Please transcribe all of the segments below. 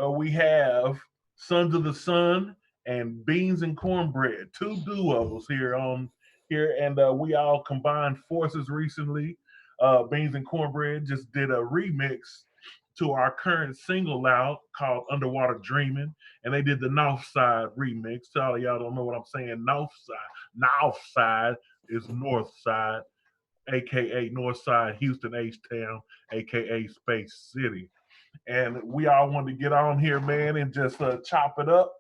we have Sons of the Sun and Beans and Cornbread, two duos here, and we all combined forces recently. Beans and Cornbread just did a remix to our current single out called Underwater Dreaming, and they did the Nawfside remix. To all of y'all don't know what I'm saying, Nawfside is North Side, aka North Side, Houston H Town, aka Space City. And we all wanted to get on here, man, and just chop it up.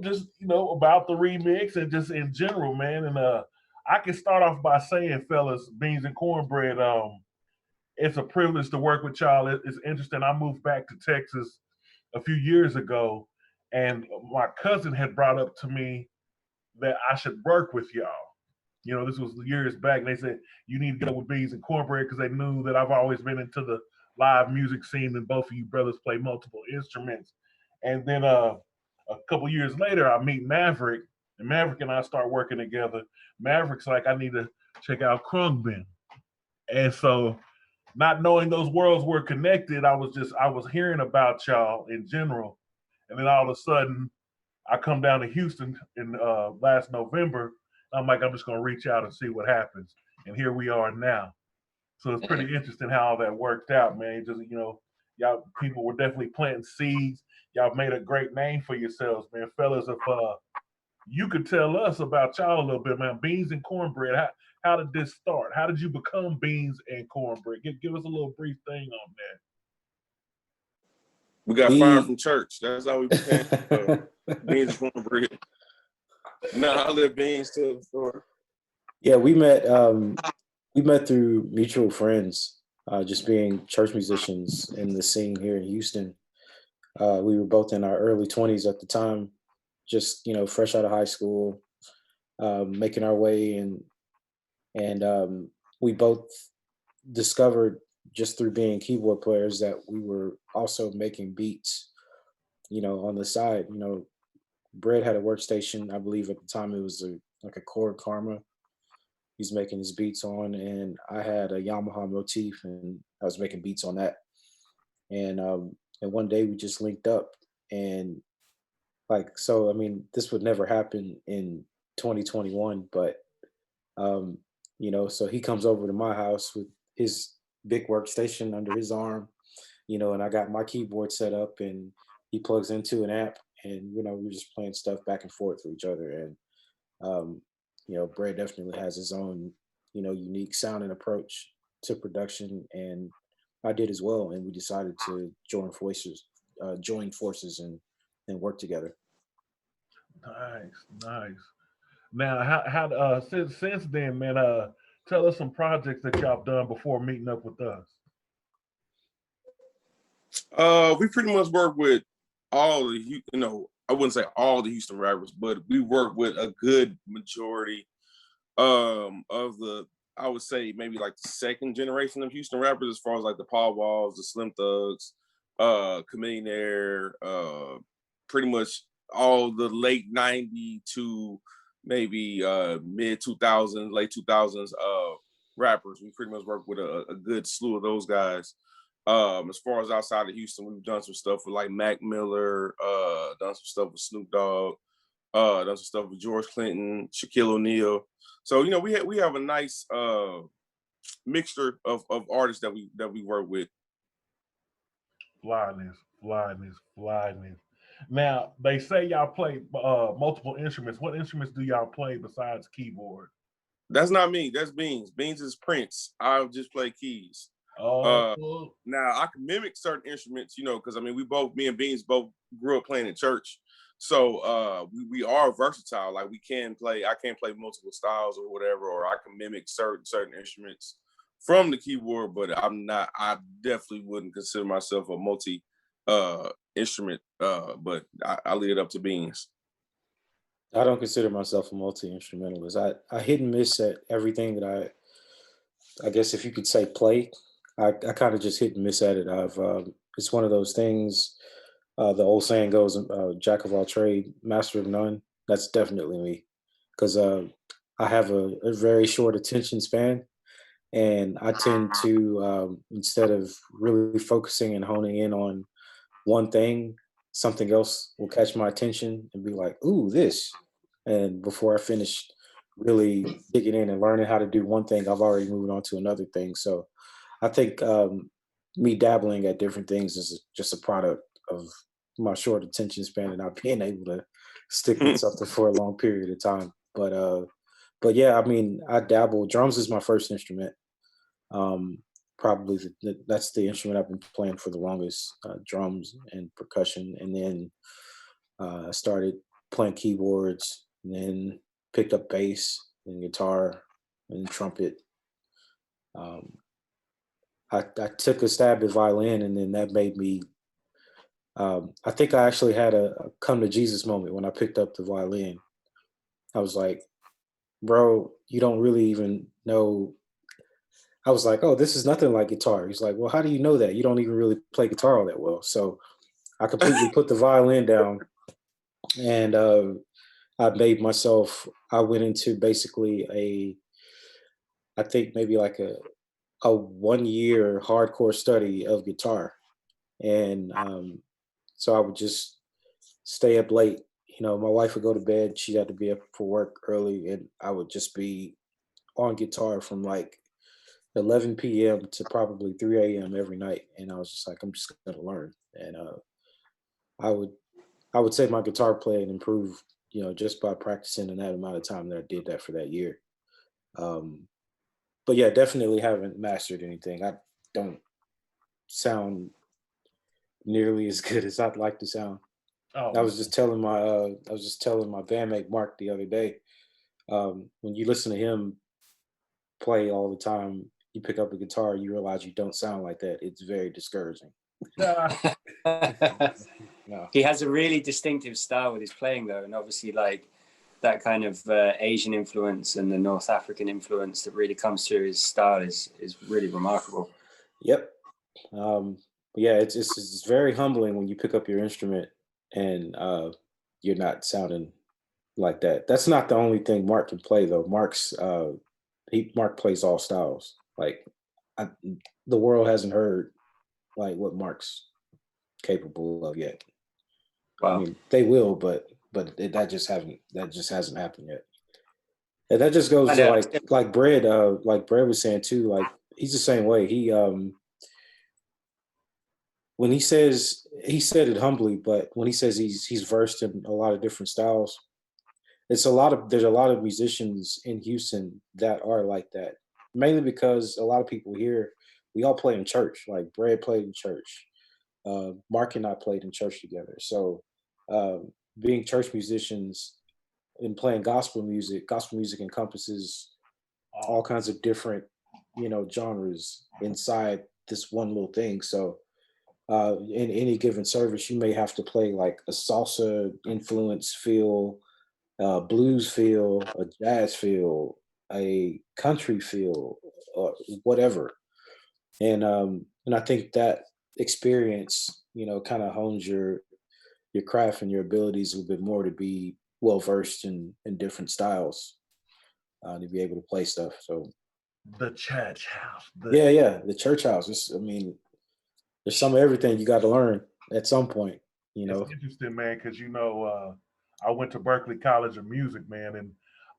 Just about the remix and just in general, man. And I can start off by saying, fellas, Beans and Cornbread, it's a privilege to work with y'all. It's interesting. I moved back to Texas a few years ago, and my cousin had brought up to me that I should work with y'all. This was years back, and they said you need to get up with Beans and Cornbread because they knew that I've always been into the live music scene, and both of you brothers play multiple instruments. And then a couple years later, I meet Maverick, and Maverick and I start working together. Maverick's like, I need to check out Khruangbin, and so not knowing those worlds were connected, I was hearing about y'all in general, and then all of a sudden, I come down to Houston in last November. I'm like, I'm just gonna reach out and see what happens, and here we are now. So it's pretty interesting how all that worked out, man. Just y'all people were definitely planting seeds. Y'all made a great name for yourselves, man, fellas. If you could tell us about y'all a little bit, man. Beans and Cornbread. How did this start? How did you become Beans and Cornbread? Give us a little brief thing on that. We got fired from church. That's how we became Beans and Cornbread. Now I live Beans to the store. Yeah, we met through mutual friends, just being church musicians in the scene here in Houston. We were both in our early 20s at the time, just fresh out of high school, making our way, and we both discovered just through being keyboard players that we were also making beats, on the side. Bread had a workstation. I believe at the time it was like a Chord Karma. He's making his beats on, and I had a Yamaha motif, and I was making beats on that. And one day we just linked up, and so I mean, this would never happen in 2021, but so he comes over to my house with his big workstation under his arm, and I got my keyboard set up, and he plugs into an amp, and we're just playing stuff back and forth for each other. And Brad definitely has his own unique sound and approach to production, and I did as well, and we decided to join forces and work together. Nice. Now, how since then, man, tell us some projects that y'all done before meeting up with us. We pretty much work with all the, I wouldn't say all the Houston rappers, but we work with a good majority of the, I would say maybe like the second generation of Houston rappers, as far as like the Paul Walls, the Slim Thugs, Chameleon, pretty much all the late 90s to maybe mid 2000s, late 2000s rappers. We pretty much work with a good slew of those guys. As far as outside of Houston, we've done some stuff with like Mac Miller, done some stuff with Snoop Dogg, done some stuff with George Clinton, Shaquille O'Neal. So we have a nice mixture of artists that we work with. Flyness. Now they say y'all play multiple instruments. What instruments do y'all play besides keyboard? That's not me. That's Beans. Beans is Prince. I just play keys. Oh. Now I can mimic certain instruments, because I mean me and Beans both grew up playing in church. So we are versatile. Like I can play multiple styles or whatever, or I can mimic certain instruments from the keyboard, but I definitely wouldn't consider myself a multi instrument, but I leave it up to Beans. I don't consider myself a multi-instrumentalist. I hit and miss at everything that I guess if you could say play. I kind of just hit and miss at it. It's one of those things. The old saying goes, "Jack of all trade, master of none." That's definitely me, because I have a very short attention span, and I tend to instead of really focusing and honing in on one thing, something else will catch my attention and be like, ooh, this. And before I finish really digging in and learning how to do one thing, I've already moved on to another thing. So I think me dabbling at different things is just a product of my short attention span and not being able to stick with something for a long period of time. But yeah, I mean, I dabble. Drums is my first instrument. Um, Probably that's the instrument I've been playing for the longest, drums and percussion. And then I started playing keyboards, and then picked up bass and guitar and trumpet. Um, I took a stab at violin, and then that made me. I think I actually had a come to Jesus moment when I picked up the violin. I was like, "Bro, you don't really even know." I was like, "Oh, this is nothing like guitar." He's like, "Well, how do you know that? You don't even really play guitar all that well." So I completely put the violin down, and I made myself. I went into basically I think maybe like a 1 year hardcore study of guitar, and so I would just stay up late. You know, my wife would go to bed; she had to be up for work early, and I would just be on guitar from like 11 p.m. to probably 3 a.m. every night, and I was just like, I'm just gonna learn, and I would I would say my guitar playing improved, you know, just by practicing in that amount of time that I did that for that year. Um, but yeah, definitely haven't mastered anything. I don't sound nearly as good as I'd like to sound. Oh I man. was just telling my bandmate Mark the other day. When you listen to him play all the time, you pick up a guitar, you realize you don't sound like that. It's very discouraging. No. He has a really distinctive style with his playing, though, and obviously, like that kind of Asian influence and the North African influence that really comes through his style is really remarkable. Yep. But yeah, it's very humbling when you pick up your instrument and you're not sounding like that. That's not the only thing Mark can play though. Mark plays all styles. Like I, the world hasn't heard like what Mark's capable of yet. Wow. I mean, they will, but that just hasn't happened yet. And that just goes to like Bread was saying too. Like he's the same way. When he said it humbly, but when he says he's versed in a lot of different styles, there's a lot of musicians in Houston that are like that. Mainly because a lot of people here, we all play in church. Like Brad played in church. Mark and I played in church together. So being church musicians and playing gospel music encompasses all kinds of different, genres inside this one little thing. So in any given service, you may have to play like a salsa influence feel, blues feel, a jazz feel, a country feel, or whatever. And I think that experience, kind of hones your craft and your abilities a little bit more to be well versed in different styles, to be able to play stuff. So The church house. yeah, the church house. I mean, there's some of everything you got to learn at some point. It's interesting, man, because I went to Berkeley College of Music, man, and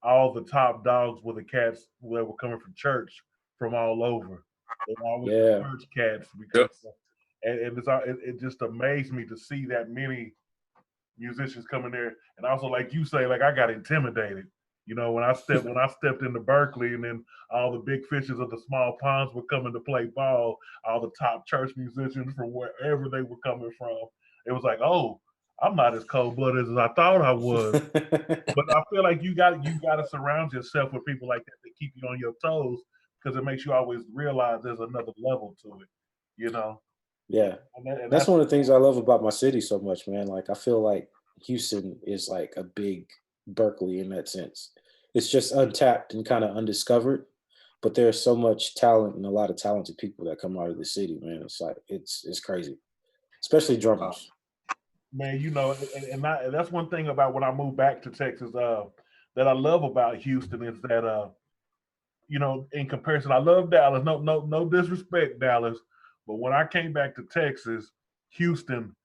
all the top dogs were the cats that were coming from church from all over. They were always the Yeah. church cats because, it just amazed me to see that many musicians coming there, and also like you say, like I got intimidated. When I stepped into Berkeley, and then all the big fishes of the small ponds were coming to play ball. All the top church musicians from wherever they were coming from. It was like, oh, I'm not as cold blooded as I thought I was. But I feel like you got to surround yourself with people like that that keep you on your toes because it makes you always realize there's another level to it. Yeah. And That's one of the things I love about my city so much, man. Like I feel like Houston is like a big Berkeley in that sense. It's just untapped and kind of undiscovered, but there's so much talent and a lot of talented people that come out of the city, man. It's like it's crazy, especially drummers. man, and that's one thing about when I moved back to Texas. That I love about Houston is that in comparison, I love Dallas. No disrespect, Dallas, but when I came back to Texas, Houston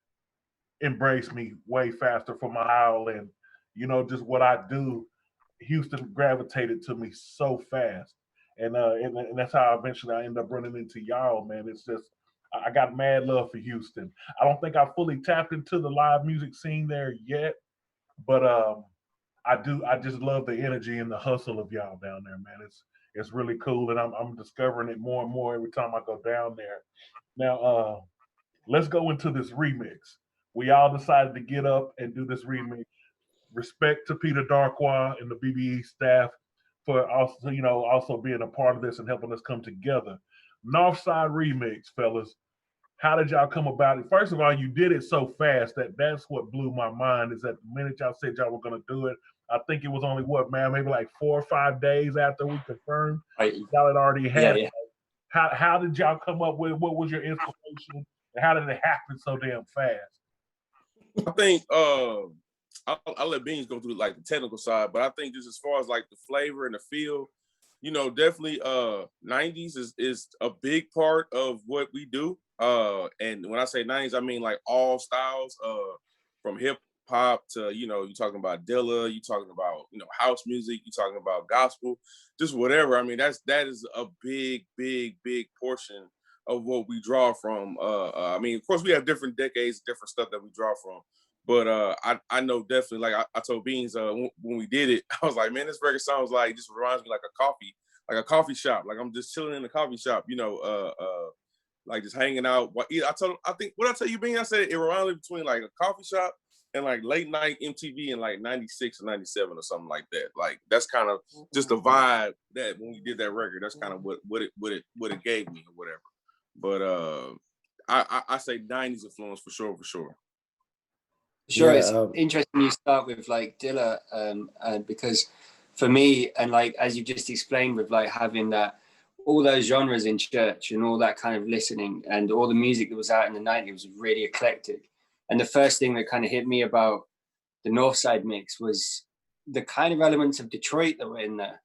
embraced me way faster for my style and just what I do. Houston gravitated to me so fast, and that's how eventually I end up running into y'all, man. It's just I got mad love for Houston. I don't think I fully tapped into the live music scene there yet, but I do. I just love the energy and the hustle of y'all down there, man. It's really cool, and I'm discovering it more and more every time I go down there. Now, let's go into this remix. We all decided to get up and do this remix. Respect to Peter Darkwa and the BBE staff for also, also being a part of this and helping us come together. Northside remix, fellas. How did y'all come about it? First of all, you did it so fast that's what blew my mind. Is that the minute y'all said y'all were gonna do it, I think it was only what, man, maybe like 4 or 5 days after we confirmed. Right. Y'all had already had. Yeah. How did y'all come up with? What was your inspiration? And how did it happen so damn fast? I think I'll let Beanz go through like the technical side, but I think just as far as like the flavor and the feel, definitely 90s is a big part of what we do. And when I say 90s, I mean like all styles, from hip hop to, you're talking about Dilla, you're talking about, house music, you're talking about gospel, just whatever. I mean, that is a big, big, big portion of what we draw from. I mean, of course, we have different decades, different stuff that we draw from. But I know definitely, like I told Beanz when we did it, I was like, man, this record sounds like, just reminds me like a coffee shop. Like I'm just chilling in a coffee shop, like just hanging out. I think what I tell you, Beanz, I said it reminds me between like a coffee shop and like late night MTV in like 96 or 97 or something like that. Like that's kind of just the vibe that when we did that record, that's kind of what it gave me or whatever. But I say 90s influence for sure. Sure, Yeah, it's interesting you start with like Dilla, and because for me, and like as you just explained, with like having that all those genres in church and all that kind of listening and all the music that was out in the 90s was really eclectic. And the first thing that kind of hit me about the Northside mix was the kind of elements of Detroit that were in there.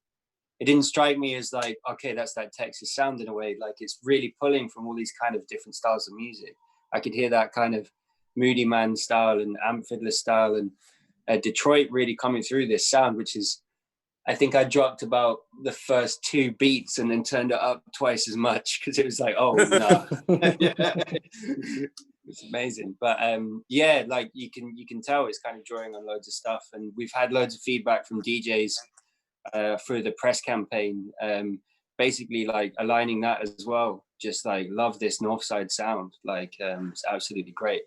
It didn't strike me as like, okay, that's that Texas sound in a way. Like it's really pulling from all these kind of different styles of music. I could hear that kind of Moody Man style and amp fiddler style, and Detroit really coming through this sound, which is, I think I dropped about the first 2 beats and then turned it up twice as much because it was like, oh no. It's amazing. But yeah, like you can tell it's kind of drawing on loads of stuff, and we've had loads of feedback from DJs through the press campaign, basically like aligning that as well. Just like love this Northside sound, like it's absolutely great.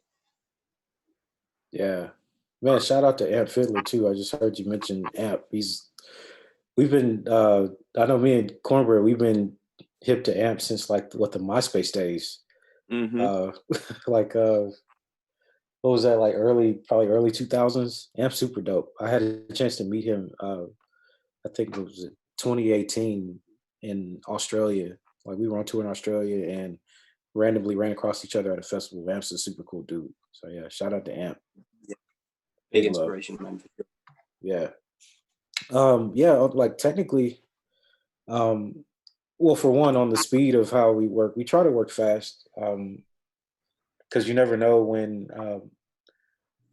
yeah, man. Shout out to Amp Fiddler too. I just heard you mention Amp. We've been. I know me and Kornbread. We've been hip to Amp since like the MySpace days. Mm-hmm. Like what was that, like probably early 2000s? Amp's super dope. I had a chance to meet him. I think it was 2018 in Australia. Like we were on tour in Australia and randomly ran across each other at a festival. Amp's a super cool dude. So yeah, shout out to Amp. Yeah. Big inspiration, man. For sure. Yeah. Yeah, like technically, well, for one, on the speed of how we work, we try to work fast, because you never know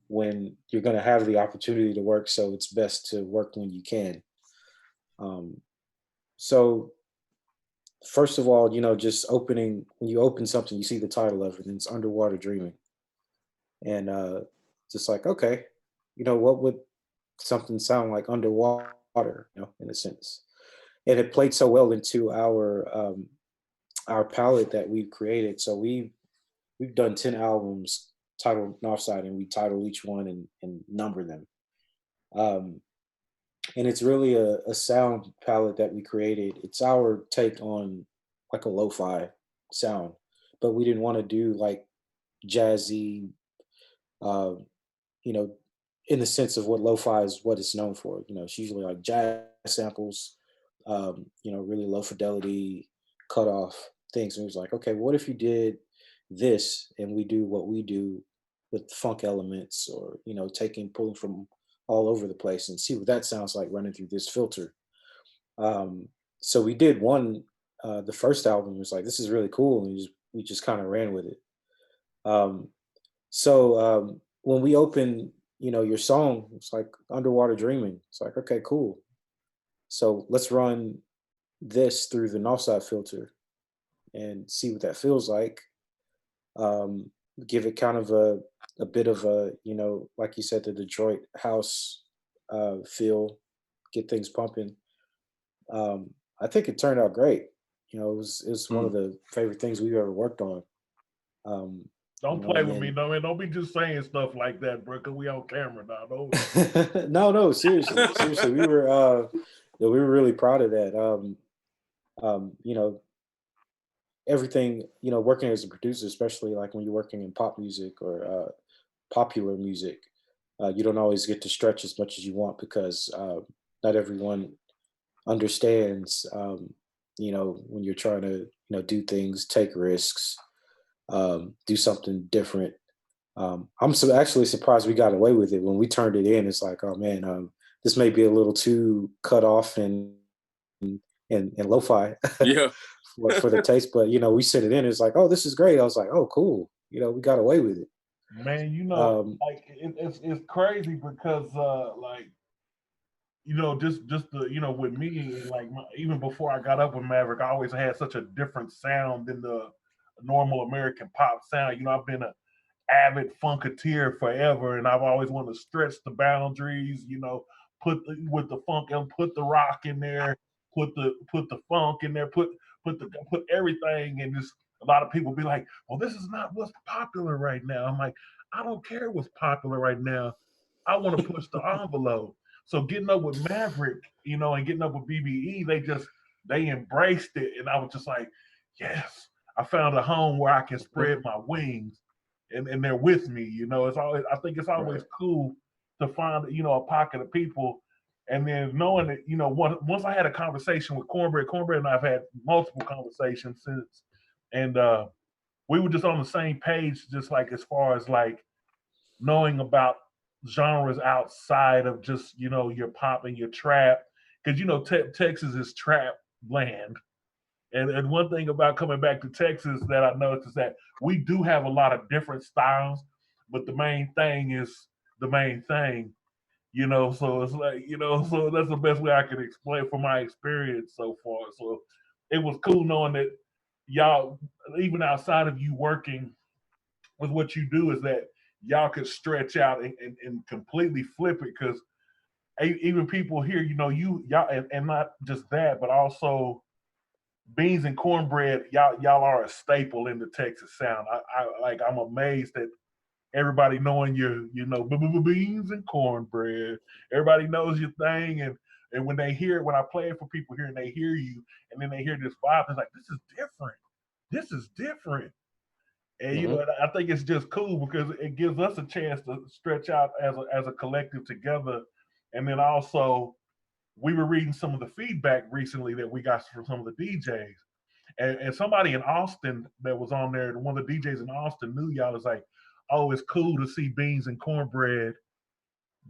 when you're going to have the opportunity to work. So it's best to work when you can. So first of all, just when you open something, you see the title of it, and it's Underwater Dreaming. And just like, okay, what would something sound like underwater, in a sense? And it played so well into our palette that we've created. So we've done 10 albums titled Nawfside, and we title each one and number them. And it's really a sound palette that we created. It's our take on like a lo-fi sound, but we didn't want to do like jazzy, in the sense of what lo-fi is, what it's known for. It's usually like jazz samples, really low fidelity, cut off things. And it was like, okay, what if you did this and we do what we do with funk elements, or, pulling from all over the place, and see what that sounds like running through this filter. So we did one, the first album was like, this is really cool. And we just kind of ran with it. So when we open, your song, it's like Underwater Dreaming. It's like, okay, cool. So let's run this through the Nawfside filter and see what that feels like. Give it kind of a bit of a, like you said, the Detroit house feel, get things pumping. I think it turned out great. It was one of the favorite things we've ever worked on. Don't play with me, no man. Don't be just saying stuff like that, bro. Cause we on camera now. Don't. No, seriously, we were really proud of that. Everything, working as a producer, especially like when you're working in pop music or popular music, you don't always get to stretch as much as you want because not everyone understands, when you're trying to, do things, take risks, do something different. I'm actually surprised we got away with it when we turned it in. It's like, oh man, this may be a little too cut off and lo-fi Yeah. for the taste, but we sent it in. It's like, oh, this is great. I was like, oh, cool. We got away with it. Man, like it's crazy because like just the with me, like even before I got up with Maverick, I always had such a different sound than the normal American pop sound. I've been a avid funketeer forever, and I've always wanted to stretch the boundaries. With the funk and put the rock in there, put the funk in there, put everything. And just a lot of people be like, "Well, this is not what's popular right now." I'm like, I don't care what's popular right now. I want to push the envelope. So getting up with Maverick, and getting up with BBE, they embraced it, and I was just like, yes, I found a home where I can spread my wings, and they're with me. It's always I think it's always cool to find a pocket of people, and then knowing that once I had a conversation with Kornbread and I've had multiple conversations since, and we were just on the same page, just like as far as like knowing about genres outside of just your pop and your trap, because Texas is trap land. And one thing about coming back to Texas that I noticed is that we do have a lot of different styles, but the main thing is the main thing. So it's like, so that's the best way I can explain from my experience so far. So it was cool knowing that y'all, even outside of you working with what you do, is that y'all could stretch out and completely flip it. Because even people here, y'all, and not just that, but also Beanz and Kornbread, y'all are a staple in the Texas sound. I'm amazed that everybody knowing Beanz and Kornbread. Everybody knows your thing, and when they hear it, when I play it for people here and they hear you, and then they hear this vibe, it's like, this is different. This is different. And I think it's just cool because it gives us a chance to stretch out as a collective together. And then also, we were reading some of the feedback recently that we got from some of the DJs. And somebody in Austin that was on there, one of the DJs in Austin knew y'all, was like, oh, it's cool to see Beanz and Kornbread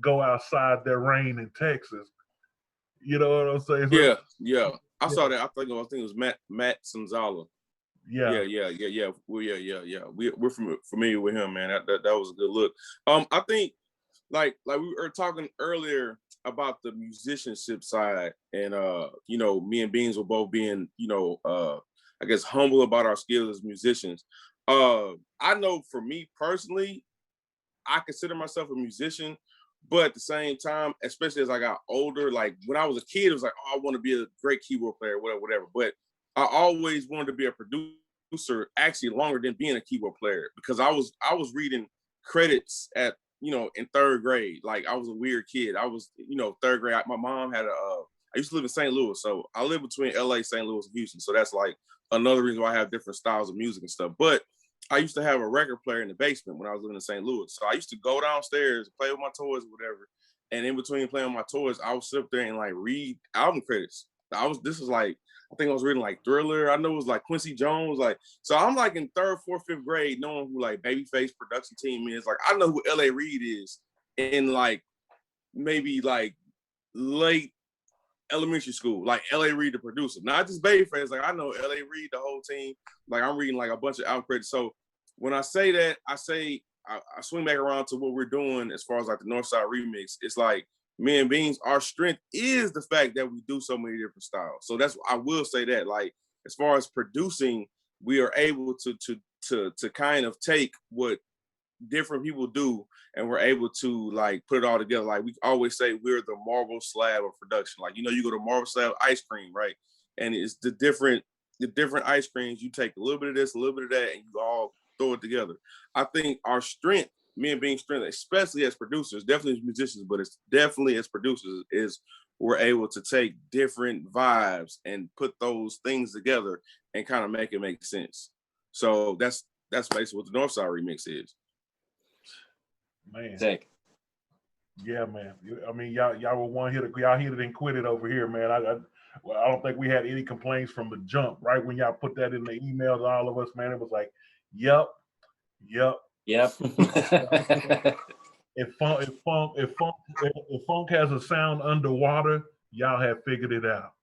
go outside their reign in Texas. You know what I'm saying? So, yeah. I saw that. I think it was Matt Sanzala. Yeah. Well, yeah. We're familiar with him, man. That was a good look. I think like we were talking earlier about the musicianship side, and me and Beanz were both being, I guess, humble about our skills as musicians. I know for me personally, I consider myself a musician, but at the same time, especially as I got older, like when I was a kid, it was like, oh, I want to be a great keyboard player, whatever. But I always wanted to be a producer, actually longer than being a keyboard player, because I was reading credits at, in third grade. Like, I was a weird kid. I was, third grade. My mom had I used to live in St. Louis. So I live between LA, St. Louis, and Houston. So that's like another reason why I have different styles of music and stuff. But I used to have a record player in the basement when I was living in St. Louis. So I used to go downstairs, play with my toys or whatever. And in between playing with my toys, I would sit up there and like read album credits. This was like, I think I was reading like Thriller. I know it was like Quincy Jones. Like, so I'm like in third, fourth, fifth grade, knowing who like Babyface production team is. Like, I know who L.A. Reid is in like maybe like late elementary school, like L.A. Reid, the producer, not just Babyface. Like, I know L.A. Reid, the whole team. Like, I'm reading like a bunch of album credits. So when I say that, I say I swing back around to what we're doing as far as like the Northside remix. It's like me and Beanz, our strength is the fact that we do so many different styles. So that's, I will say that, like, as far as producing, we are able to kind of take what different people do, and we're able to like put it all together. Like we always say, we're the marble slab of production. Like, you know, you go to marble slab ice cream, right? And it's the different ice creams. You take a little bit of this, a little bit of that, and you all throw it together. I think our strength, me and Beanz strength, especially as producers, definitely as musicians, but it's definitely as producers, is we're able to take different vibes and put those things together and kind of make it make sense. So that's basically what the Northside remix is. Man. Sick. Yeah, man. I mean, y'all were one hit. Y'all hit it and quit it over here, man. I don't think we had any complaints from the jump. Right when y'all put that in the email to all of us, man, it was like, yep. If funk has a sound underwater, y'all have figured it out.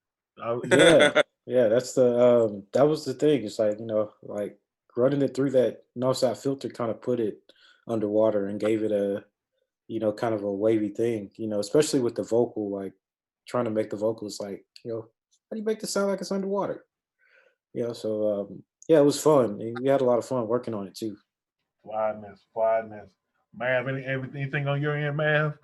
Yeah. That's the that was the thing. It's like, you know, like running it through that Northside filter kind of put it underwater and gave it a, you know, kind of a wavy thing, you know, especially with the vocal, like trying to make the vocals like, you know, how do you make this sound like it's underwater? You know, so yeah, it was fun. We had a lot of fun working on it too. Flyiness. Mav, anything on your end, Mav?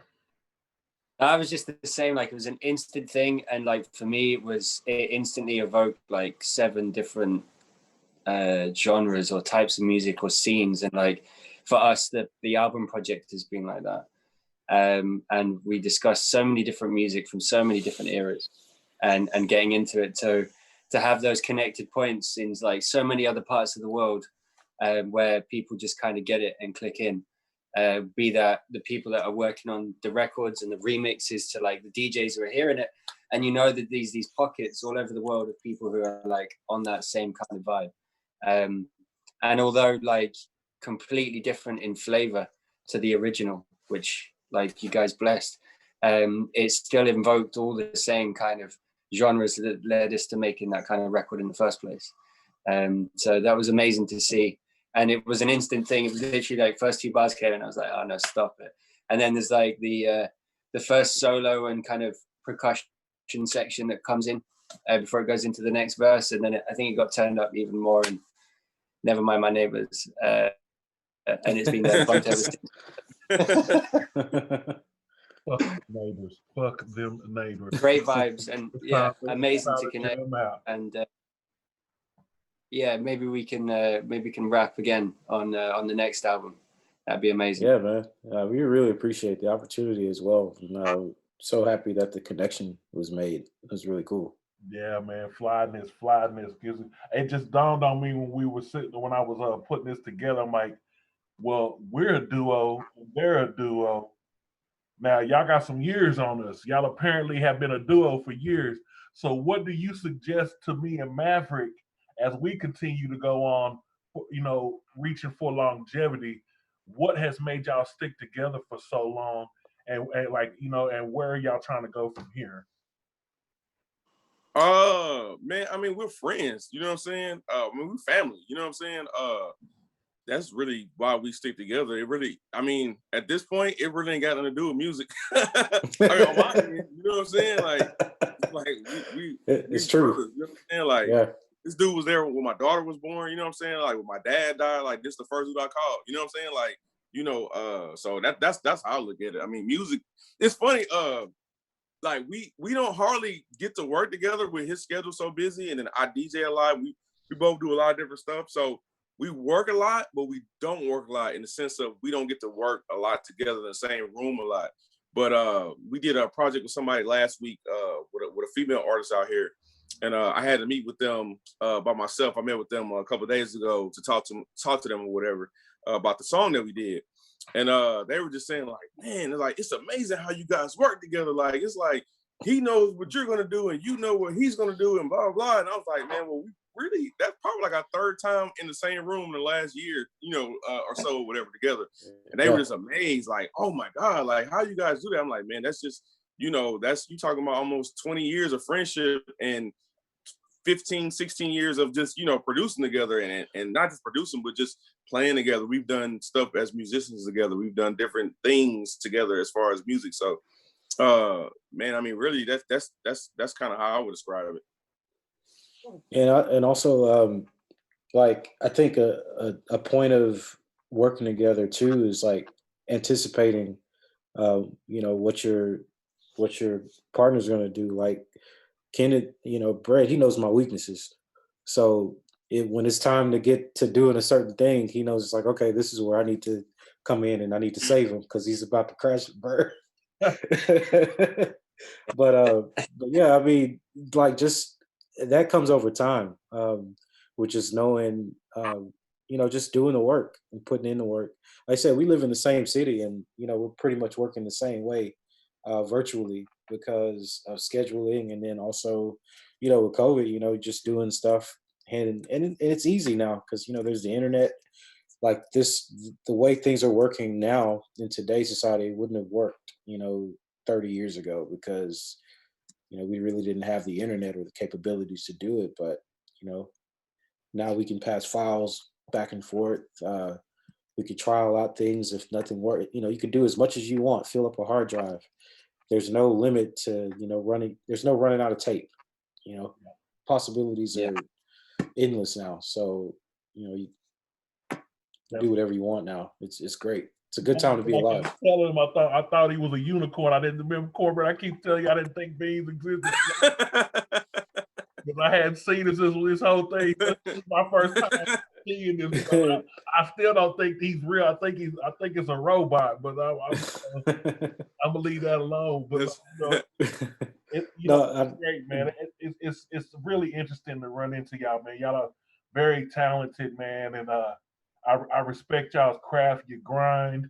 I was just the same. Like, it was an instant thing, and like for me, it instantly evoked like 7 different genres or types of music or scenes, and like for us, the album project has been like that. And we discussed so many different music from so many different eras, and getting into it. So to have those connected points in like so many other parts of the world, where people just kind of get it and click in, be that the people that are working on the records and the remixes to like the DJs who are hearing it, and you know that these pockets all over the world of people who are like on that same kind of vibe, and although like completely different in flavor to the original, which like you guys blessed, it still invoked all the same kind of genres that led us to making that kind of record in the first place. So that was amazing to see. And it was an instant thing. It was literally like first 2 bars came and I was like, oh no, stop it. And then there's like the first solo and kind of percussion section that comes in before it goes into the next verse. And then I think it got turned up even more, and Never Mind My Neighbors. And it's been bumped ever since. Fuck them neighbors. Great vibes, and yeah, amazing to connect. And yeah, maybe we can rap again on the next album. That'd be amazing. Yeah, man. We really appreciate the opportunity as well. So happy that the connection was made. It was really cool. Yeah, man, flyness gives it. It just dawned on me when I was putting this together. I'm like, well, we're a duo, they're a duo. Now y'all got some years on us. Y'all apparently have been a duo for years. So what do you suggest to me and Maverick as we continue to go on, you know, reaching for longevity? What has made y'all stick together for so long? And like, you know, and where are y'all trying to go from here? Man, I mean, we're friends, you know what I'm saying? I mean, we're family, you know what I'm saying? That's really why we stick together. It really, I mean, at this point, it really ain't got nothing to do with music. I mean, on my end, you know what I'm saying? Like it's true. Brothers, you know what I'm saying? Like, yeah. This dude was there when my daughter was born, you know what I'm saying? Like, when my dad died, like, this is the first dude I called, you know what I'm saying? Like, you know, so that's how I look at it. I mean, music, it's funny, like we don't hardly get to work together with his schedule so busy, and then I DJ a lot. We both do a lot of different stuff. So we work a lot, but we don't work a lot in the sense of we don't get to work a lot together in the same room a lot. But we did a project with somebody last week with a female artist out here. And I had to meet with them by myself. I met with them a couple of days ago to talk to them or whatever about the song that we did. And they were just saying, like, man, it's amazing how you guys work together. Like, it's like he knows what you're gonna do and you know what he's gonna do and blah blah. And I was like, man, well, we really, that's probably like our 3rd time in the same room in the last year, you know, or so, or whatever, together. And they were just amazed, like, oh my God, like, how you guys do that? I'm like, man, that's just, you know, that's, you talking about almost 20 years of friendship and 15, 16 years of just, producing together and not just producing, but just playing together. We've done stuff as musicians together. We've done different things together as far as music. So, man, I mean, really, that's kind of how I would describe it. And also, like, I think a point of working together too is like anticipating, what your partner's going to do. Like Kenneth, Brett, he knows my weaknesses. So when it's time to get to doing a certain thing, he knows it's like, okay, this is where I need to come in and I need to save him because he's about to crash and burn. but yeah, I mean, like, just that comes over time, which is knowing, just doing the work and putting in the work. Like I said, we live in the same city, and we're pretty much working the same way, virtually, because of scheduling, and then also, with COVID, just doing stuff, and it's easy now because there's the internet. Like the way things are working now in today's society wouldn't have worked, 30 years ago, because we really didn't have the internet or the capabilities to do it. But now we can pass files back and forth. We could trial out things. If nothing works, you can do as much as you want, fill up a hard drive. There's no limit to running. There's no running out of tape. Possibilities are endless now. So you do whatever you want now. It's great. It's a good time to be alive. Telling him I thought he was a unicorn. I didn't remember Kornbread. I keep telling you I didn't think Beanz existed. Because I hadn't seen this whole thing. This is my first time seeing this. I still don't think he's real. I think it's a robot, but I'm gonna leave that alone. But it's great, man. It's really interesting to run into y'all, man. Y'all are very talented, man, and I respect y'all's craft, your grind,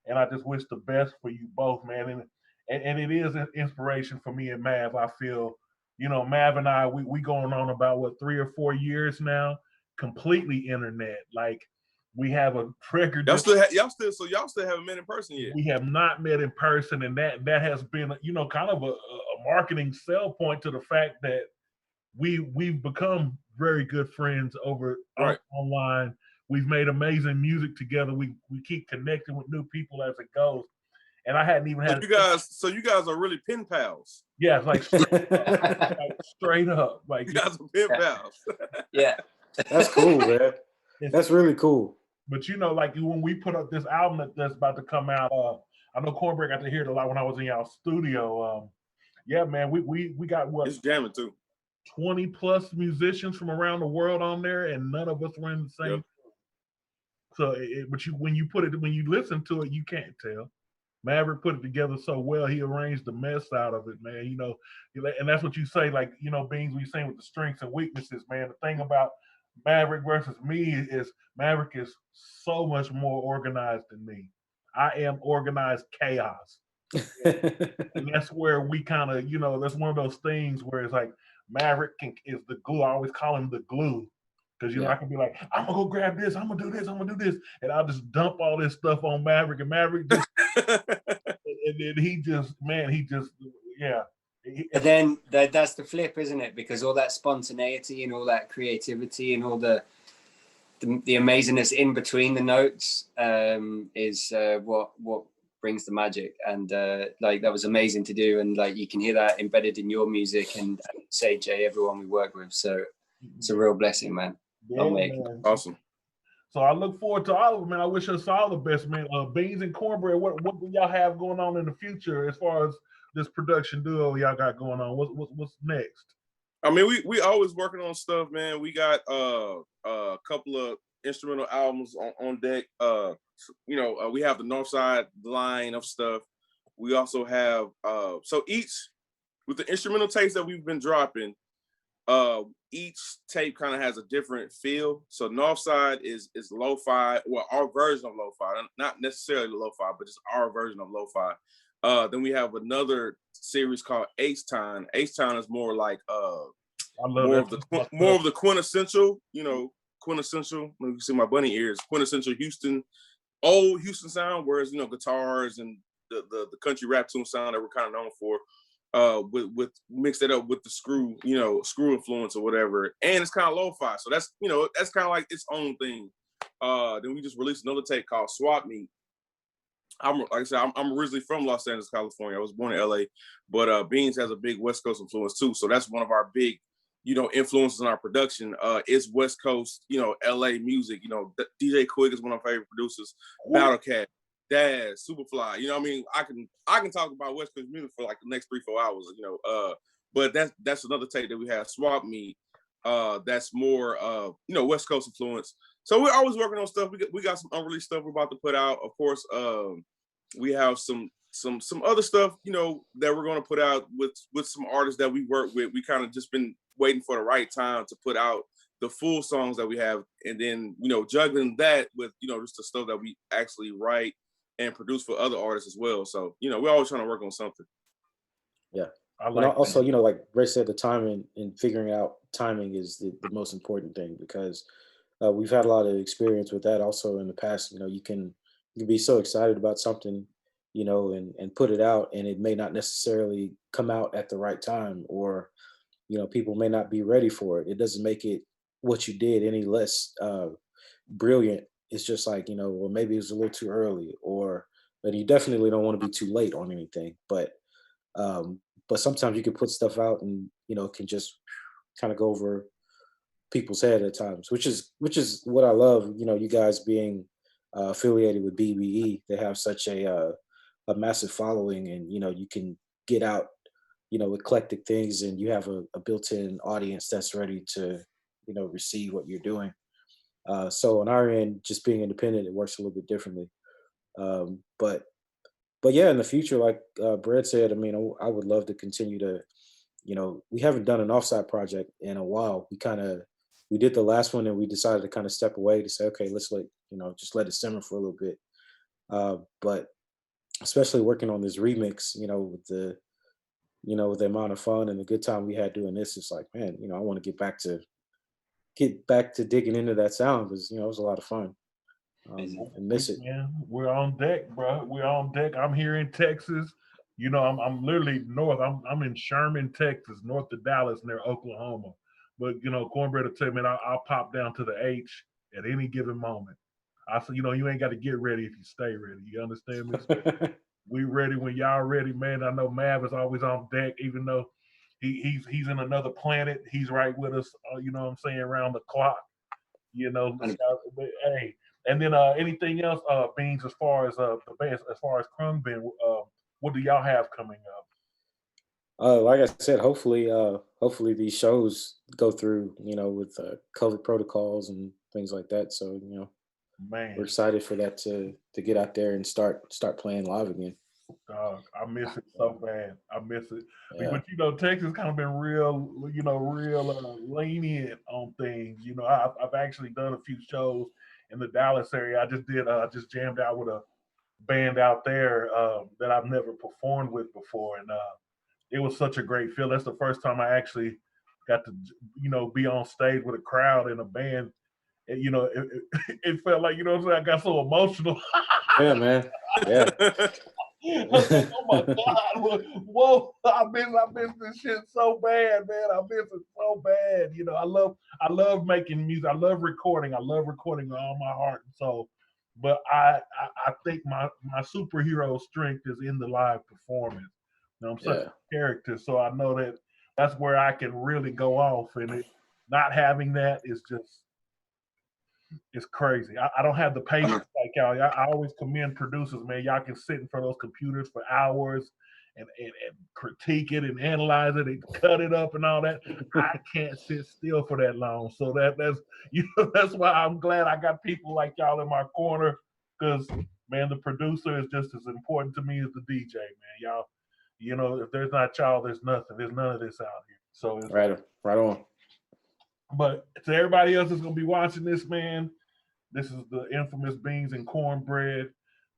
and I just wish the best for you both, man. And it is an inspiration for me and Mav. I feel, Mav and I, we going on about 3 or 4 years now, completely internet. Like, we have a record. Y'all still haven't met in person yet. We have not met in person, and that has been, kind of a marketing sell point to the fact that we've become very good friends over online. We've made amazing music together. We keep connecting with new people as it goes. And I hadn't even had. So you guys are really pen pals. Yeah, like straight up. Like, you guys are pen pals. Yeah, that's cool, man. That's really cool. But like when we put up this album that's about to come out, I know Kornbread got to hear it a lot when I was in y'all studio. Yeah, man, we got what? It's jamming too. 20 plus musicians from around the world on there, and none of us were in the same. Yep. So, when you listen to it, you can't tell. Maverick put it together so well. He arranged the mess out of it, man. And that's what you say, like, Beanz, we saying with the strengths and weaknesses, man. The thing about Maverick versus me is Maverick is so much more organized than me. I am organized chaos. And that's where we kind of, that's one of those things where it's like Maverick is the glue. I always call him the glue. Because I can be like, I'm gonna go grab this, I'm gonna do this, and I'll just dump all this stuff on Maverick, and Maverick just, and then he just, yeah. But then that's the flip, isn't it? Because all that spontaneity and all that creativity and all the amazingness in between the notes is what brings the magic. And like, that was amazing to do, and like, you can hear that embedded in your music and say, Jay, everyone we work with. So it's a real blessing, man. Yeah, man. Awesome. So I look forward to all of it, man. I wish us all the best, man. Beanz and Kornbread, what do y'all have going on in the future as far as this production duo y'all got going on? What's next? I mean, we always working on stuff, man. We got a couple of instrumental albums on deck. We have the Nawfside line of stuff. We also have so each with the instrumental tapes that we've been dropping. Each tape kind of has a different feel. So Nawfside is lo-fi, well, our version of lo-fi, not necessarily lo-fi, but just our version of lo-fi. Then we have another series called H-Town. H-Town is more like more of the quintessential, quintessential. Let me see my bunny ears. Quintessential old Houston sound, whereas guitars and the country rap tune sound that we're kind of known for. with mix that up with the screw influence or whatever, and it's kind of lo-fi. So that's that's kind of like its own thing. Then we just released another tape called Swap Meet. Like I said, I'm originally from Los Angeles, California. I was born in LA, but Beanz has a big West Coast influence too. So that's one of our big, influences in our production. It's West Coast, LA music. DJ Quick is one of my favorite producers. Battle Cat, Daz, Superfly. I can talk about West Coast music for like the next 3-4 hours. But that's another tape that we have, Swap Meet. That's more West Coast influence. So we're always working on stuff. We got some unreleased stuff we're about to put out. Of course, we have some other stuff, that we're going to put out with some artists that we work with. We kind of just been waiting for the right time to put out the full songs that we have, and then juggling that with just the stuff that we actually write and produce for other artists as well. So we're always trying to work on something. Yeah. I like also, like Ray said, the timing and figuring out timing is the most important thing, because we've had a lot of experience with that also in the past. You can be so excited about something, and put it out, and it may not necessarily come out at the right time, or, people may not be ready for it. It doesn't make it what you did any less brilliant. It's just like, well, maybe it was a little too early, but you definitely don't want to be too late on anything. But sometimes you can put stuff out and, can just kind of go over people's head at times, which is what I love, you guys being affiliated with BBE. They have such a massive following, and, you can get out, eclectic things, and you have a built-in audience that's ready to, receive what you're doing. So on our end, just being independent, it works a little bit differently. But yeah, in the future, like Brad said, I would love to continue to, we haven't done an offside project in a while. We did the last one, and we decided to kind of step away to say, okay, let's just let it simmer for a little bit. But especially working on this remix, with the amount of fun and the good time we had doing this, it's like, man, I want to get back to digging into that sound, because, it was a lot of fun. And miss it. Yeah, we're on deck, bro. We're on deck. I'm here in Texas. I'm literally north. I'm in Sherman, Texas, north of Dallas, near Oklahoma. But Kornbread will tell me, man, I'll pop down to the H at any given moment. I said, you ain't got to get ready if you stay ready. You understand me? So we ready when y'all ready, man. I know Mav is always on deck, even though he's in another planet. He's right with us. What I'm saying, around the clock. But, hey. And then anything else, Beanz, as far as the band, as far as Khruangbin, what do y'all have coming up? Like I said, hopefully these shows go through, with COVID protocols and things like that. So, Man, we're excited for that to get out there and start playing live again. I miss it so bad. I miss it. Yeah. But Texas kind of been real lenient on things. I've actually done a few shows in the Dallas area. I just jammed out with a band out there that I've never performed with before, and it was such a great feel. That's the first time I actually got to be on stage with a crowd in a band. And, it felt like, I got so emotional. Yeah, man. Yeah. I was like, oh my God, whoa, I miss this shit so bad, man. I miss it so bad. I love making music. I love recording with all my heart and soul. But I think my superhero strength is in the live performance. I'm such a character, so I know that's where I can really go off, and not having that is just, it's crazy. I don't have the patience like y'all. I always commend producers, man. Y'all can sit in front of those computers for hours and critique it and analyze it and cut it up and all that. I can't sit still for that long. So that's why I'm glad I got people like y'all in my corner, because, man, the producer is just as important to me as the DJ, man. Y'all, if there's not y'all, there's nothing. There's none of this out here. So it's right on. But to everybody else that's gonna be watching this, man, this is the infamous Beanz and Kornbread.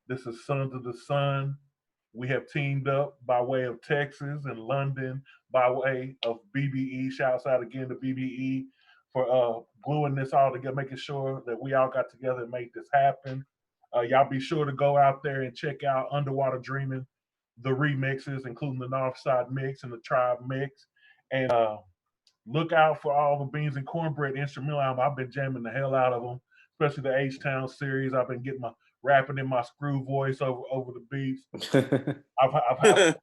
This is Sons of the Sun. We have teamed up by way of Texas and London, by way of BBE. Shouts out again to BBE for gluing this all together, making sure that we all got together and made this happen. Y'all be sure to go out there and check out Underwater Dreaming the remixes, including the Nawfside mix and the Tribe mix. And look out for all the Beanz and Kornbread instrumental album. I've been jamming the hell out of them, especially the H-Town series. I've been getting my rapping in my screw voice over the beats. I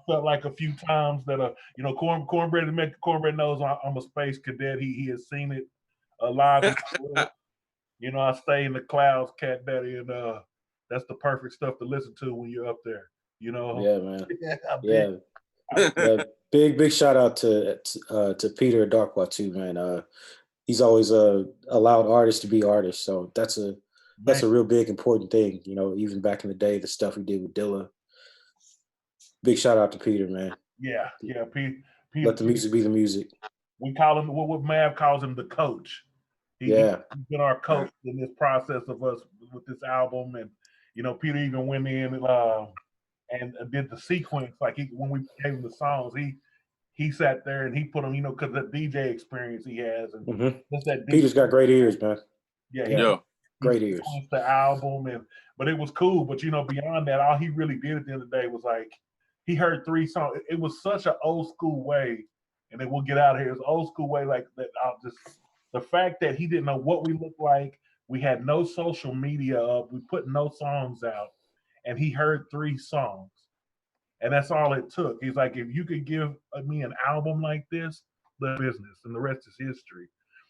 felt like a few times that Kornbread to make Kornbread knows I'm a space cadet. He has seen it live. I stay in the clouds, Cat Daddy, and that's the perfect stuff to listen to when you're up there. Yeah, man. Yeah. Big shout out to Peter Darkwa too, man. He's always allowed artists to be artists, so that's a real big important thing. Even back in the day, the stuff we did with Dilla. Big shout out to Peter, man. Yeah. Peter, let the music be the music. We call him what Mav calls him, the coach. He's been our coach in this process of us with this album, and Peter even went in and did the sequence. Like when we gave him the songs, he sat there and he put them, because the DJ experience he has, and Peter's got great ears, man. Yeah, great ears. The album, but it was cool. But beyond that, all he really did at the end of the day was like he heard 3 songs. It was such an old school way, and then we'll get out of here. It's old school way, like that. The fact that he didn't know what we looked like. We had no social media up. We put no songs out, and he heard 3 songs. And that's all it took. He's like, if you could give me an album like this, the business, and the rest is history.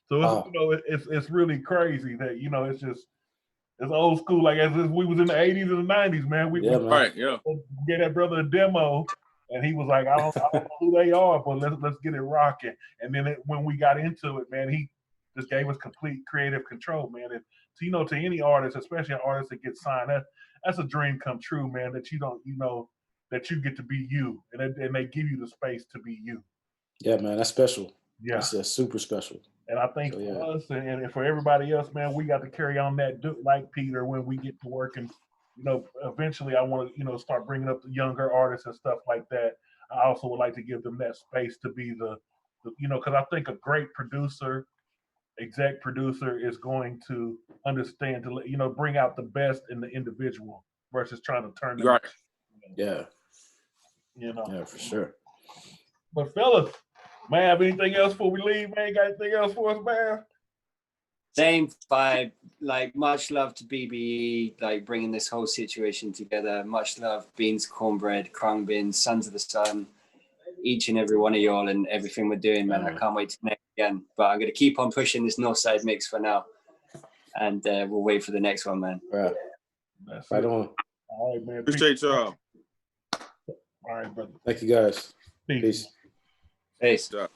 So it's really crazy that it's old school. Like as if we was in the 80s and the 90s, man. We gave that brother a demo, and he was like, I don't know who they are, but let's get it rocking. And then when we got into it, man, he just gave us complete creative control, man. And to any artist, especially an artist that gets signed, that's a dream come true, man. That that you get to be you, and they give you the space to be you. Yeah, man, that's special. Yeah, that's super special. And I think for us and for everybody else, man, we got to carry on that like Peter when we get to work. And eventually, I want to start bringing up the younger artists and stuff like that. I also would like to give them that space to be the because I think a great producer, exec producer, is going to understand to bring out the best in the individual versus trying to turn them. Right. Yeah. Yeah, for sure. But fellas, man, have anything else before we leave, man? Got anything else for us, man? Same vibe. Like, much love to BBE, like bringing this whole situation together. Much love, Beanz, Kornbread, Khruangbin, Sons of the Sun, each and every one of y'all and everything we're doing, man. I can't wait to connect again. But I'm going to keep on pushing this Northside mix for now. And we'll wait for the next one, man. Right. Right on. All right, man. Appreciate y'all. All right, brother. Thank you, guys. Peace. Peace. Yeah.